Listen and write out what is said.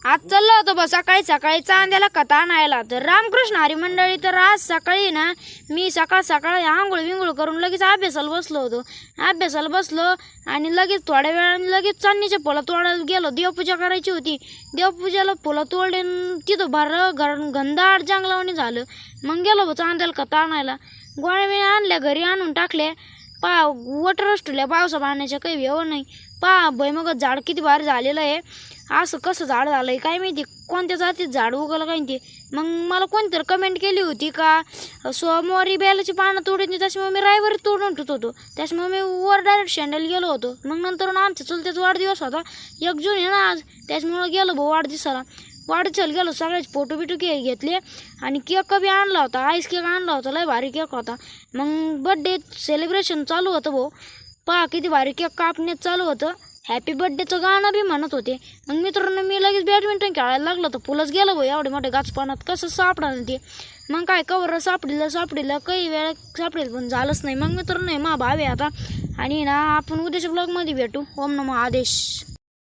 आज चाललो होतो बा सकाळी सकाळी चांद्याला कथा आणायला. तर रामकृष्ण हरी मंडळी. तर आज सकाळी ना मी सकाळ सकाळी आंघोळ विंघोळ करून लगेच अभ्यासाला बसलो होतो. अभ्यासाला बसलो आणि लगेच थोड्या वेळाने लगेच चांदणीच्या फुलं तोडायला गेलो. देवपूजा करायची होती. देवपूजाला फुलं तोडले तिथं घनदाट जंगलावणी झालं. मग गेलो बा चांद्याला कथा आणायला. गोळ्या वेळ आणल्या घरी आणून टाकले. वटर असटुल्या पावसा पाण्याच्या काही व्यव नाही. भैमग झाड किती भारी झालेलं आहे. असं कसं झाड झालं आहे काय माहिती, कोणत्या जातीत झाड उगलं काय ते. मग मला कोणतरी कमेंट केली होती का सोमवारी बेलाची पानं तोडायची, त्याच्यामुळे मी रायवर तोडून ठेवत होतो. त्याच्यामुळे मी वर डायरेक्ट शेंडल गेलो होतो. मग नंतर आमच्या चुलत्याचा वाढदिवस होता, 1 जून आहे ना आज, त्याच्यामुळं गेलो भाऊ वाढदिवसाला गेलो. सगळ्याचे फोटो बिटो घेतले आणि केक बी आणला होता. आईस केक आणला होता, लय भारी केक होता. मग बड्डे सेलिब्रेशन चालू होतं भाऊ. किती भारी केक कापण्यात चालू होतं. हॅपी बड्डेचं गाणं बी म्हणत होते. मग मित्रांनो मी लगेच बॅडमिंटन खेळायला लागलो. तर फुलंच गेलं भाऊ एवढे मोठे गाचपानात, कसं सापडा ते. मग काय कवर सापडलं काही वेळा सापडेल पण झालंच नाही. मग मित्रांनो मा भावे आता आणि ना आपण उद्याच्या ब्लॉगमध्ये भेटू. ओम नमो आदेश.